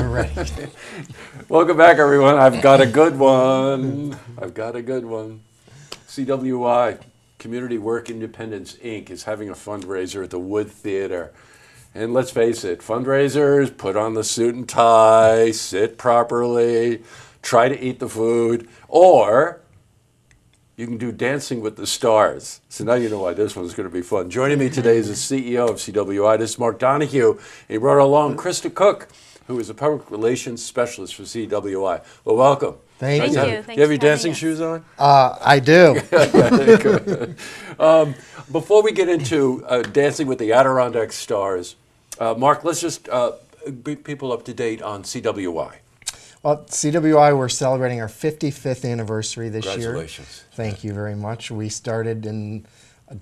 We're ready. Welcome back, everyone. I've got a good one. CWI, Community Work Independence, Inc. is having a fundraiser at the Wood Theater. And let's face it, fundraisers, put on the suit and tie, sit properly, try to eat the food, or you can do Dancing with the Stars. So now you know why this one's going to be fun. Joining me today is the CEO of CWI. This is Mark Donahue. He brought along Krista Klock, who is a public relations specialist for CWI. Well, welcome. Thank you. Do you have your dancing shoes on? I do. Good. Before we get into Dancing with the Adirondack Stars, Mark, let's just bring people up to date on CWI. Well, CWI, we're celebrating our 55th anniversary this year. Congratulations. Thank you very much. We started in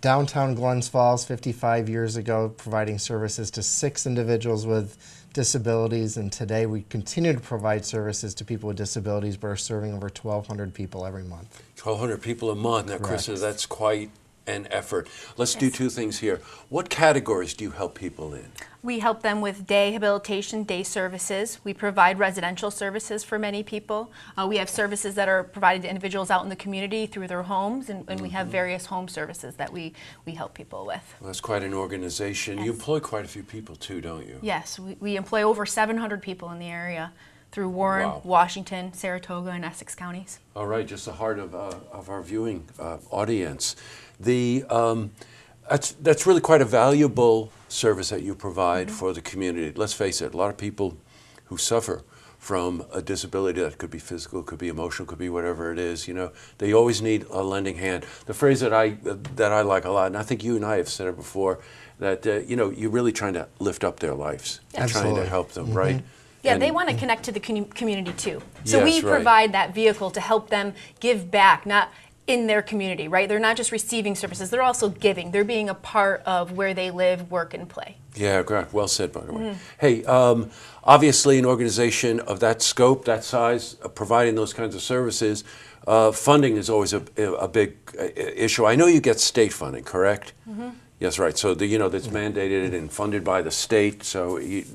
downtown Glens Falls 55 years ago, providing services to 6 individuals with disabilities, and today we continue to provide services to people with disabilities, but are serving over 1,200 people every month. 1,200 people a month. Now, Correct. Krista, that's quite an effort. Let's do 2 things here. What categories do you help people in? We help them with day habilitation, day services. We provide residential services for many people. We have services that are provided to individuals out in the community through their homes, and we have various home services that we help people with. Well, that's quite an organization. Yes. You employ quite a few people too, don't you? Yes, we employ over 700 people in the area through Warren, Wow. Washington, Saratoga, and Essex counties. All right, just the heart of our viewing audience. That's really quite a valuable service that you provide for the community. Let's face it, a lot of people who suffer from a disability that could be physical, could be emotional, could be whatever it is, they always need a lending hand. The phrase that I like a lot, and I think you and I have said it before, that you're really trying to lift up their lives. You're trying to help them, right? Yeah, And they want to connect to the community too. So Yes, we right. provide that vehicle to help them give back, not in their community, right? They're not just receiving services, they're also giving. They're being a part of where they live, work, and play. Yeah, great. Well said, by the way. Hey, obviously an organization of that scope, that size, providing those kinds of services, funding is always a big issue. I know you get state funding, correct? Yes, right. So that's mandated and funded by the state. So the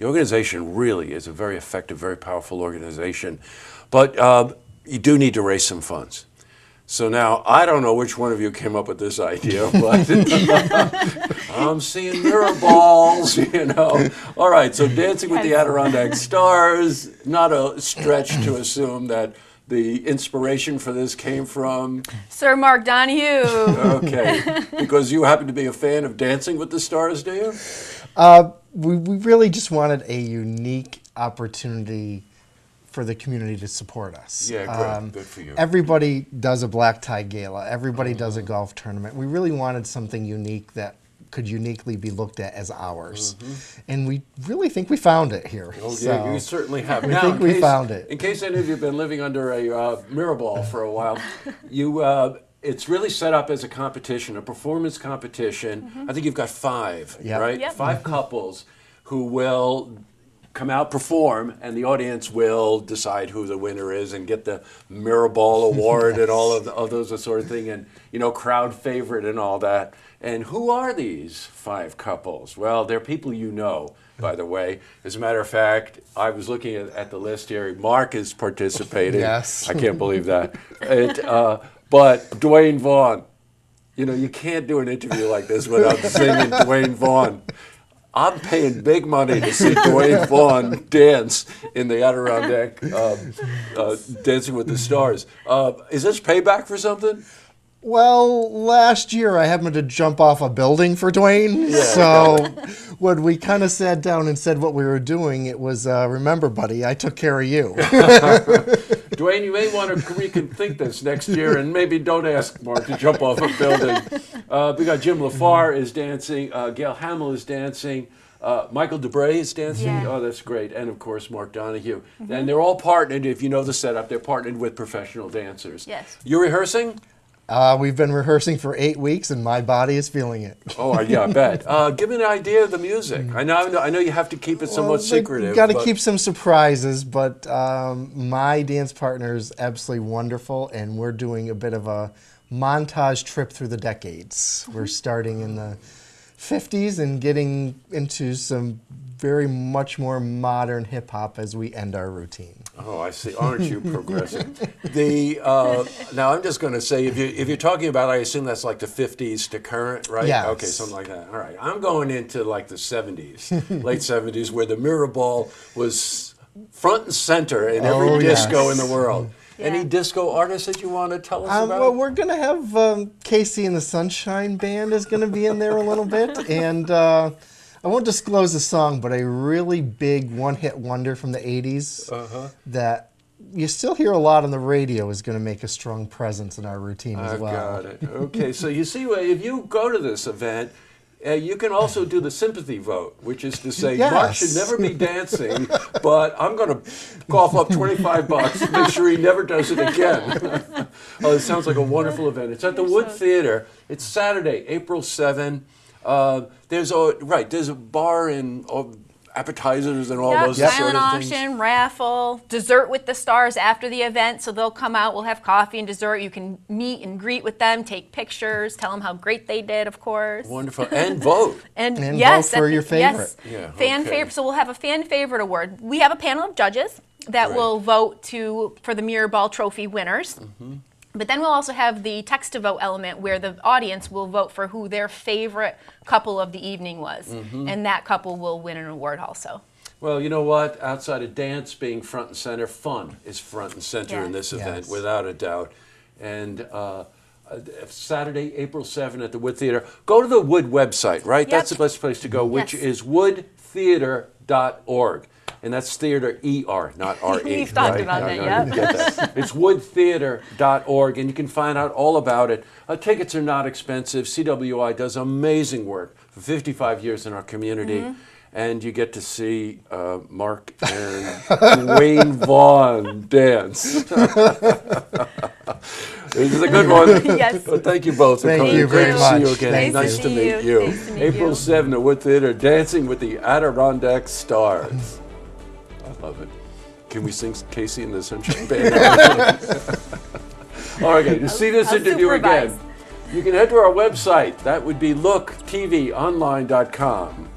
organization really is a very effective, very powerful organization. But you do need to raise some funds. So now, I don't know which one of you came up with this idea, but I'm seeing mirror balls, All right, so Dancing with the Adirondack Stars, not a stretch to assume that the inspiration for this came from Sir Mark Donahue. Okay, because you happen to be a fan of Dancing with the Stars, do you? We really just wanted a unique opportunity for the community to support us. Yeah, great. Good for you. Everybody does a black tie gala. Everybody does a golf tournament. We really wanted something unique that could uniquely be looked at as ours. And we really think we found it here. Oh, yeah, you certainly have. We think we found it. In case any of you have been living under a mirror ball for a while, it's really set up as a competition, a performance competition. I think you've got 5, right? Yep. 5 couples who will come out, perform, and the audience will decide who the winner is and get the Mirror Ball Award and all of those sort of thing, and crowd favorite and all that. And who are these 5 couples? Well, they're people you know, by the way. As a matter of fact, I was looking at the list here. Mark is participating. Yes. I can't believe that. But Dwayne Vaughn, you can't do an interview like this without singing Dwayne Vaughn. I'm paying big money to see Dwayne Vaughn dance in the Adirondack Dancing with the Stars. Is this payback for something? Well, last year I happened to jump off a building for Dwayne. So when we kind of sat down and said what we were doing, it was, remember, buddy, I took care of you. Dwayne, you may want to rethink this next year, and maybe don't ask Mark to jump off a building. We got Jim LaFar is dancing, Gail Hamill is dancing, Michael DeBray is dancing. Yeah. Oh, that's great. And, of course, Mark Donahue. And they're all partnered, if you know the setup, they're partnered with professional dancers. Yes. You're rehearsing? We've been rehearsing for 8 weeks, and my body is feeling it. Oh, yeah, I bet. Give me an idea of the music. I know you have to keep it somewhat secretive. You've got to keep some surprises, but my dance partner is absolutely wonderful, and we're doing a bit of a montage trip through the decades. We're starting in the 50s and getting into some very much more modern hip hop as we end our routine. Oh, I see. Aren't you progressive? Now I'm just going to say, if you're talking about, I assume that's like the 50s to current, right? Yes. Okay, something like that. All right. I'm going into like the 70s, late 70s, where the mirror ball was front and center in every disco in the world. Yeah. Any disco artists that you want to tell us about? Well, we're going to have Casey and the Sunshine Band is going to be in there a little bit. And I won't disclose the song, but a really big one-hit wonder from the 80s that you still hear a lot on the radio is going to make a strong presence in our routine as well. I've got it. Okay, so you see, if you go to this event, you can also do the sympathy vote, which is to say, Mark should never be dancing, but I'm going to cough up $25 to make sure he never does it again. Oh, it sounds like a wonderful event. It's at the Wood Theater. It's Saturday, April 7. There's a bar and appetizers and all those silent sort of auction, things. raffle, dessert with the stars after the event. So they'll come out, we'll have coffee and dessert. You can meet and greet with them, take pictures, tell them how great they did, of course. Wonderful. And vote. And yes, vote for your favorite. Yes, Yeah, fan favorite. So we'll have a fan favorite award. We have a panel of judges that will vote for the Mirror Ball Trophy winners. But then we'll also have the text-to-vote element where the audience will vote for who their favorite couple of the evening was. And that couple will win an award also. Well, you know what? Outside of dance being front and center, fun is front and center in this event, without a doubt. And Saturday, April 7 at the Wood Theater. Go to the Wood website, right? That's the best place to go, which is woodtheater.org. And that's theater E-R, not R-E. We've talked about that, yeah. It's woodtheater.org, and you can find out all about it. Tickets are not expensive. CWI does amazing work for 55 years in our community. And you get to see Mark and Wayne Vaughn dance. This is a good one. Yes. Well, thank you both for coming. Thank you very much. See you again. Nice to meet you. Nice to meet April you. 7 at Wood Theater, dancing with the Adirondack Stars. I love it. Can we sing Casey and the Sunshine Band? All right, to see this interview again, you can head to our website. That would be looktvonline.com.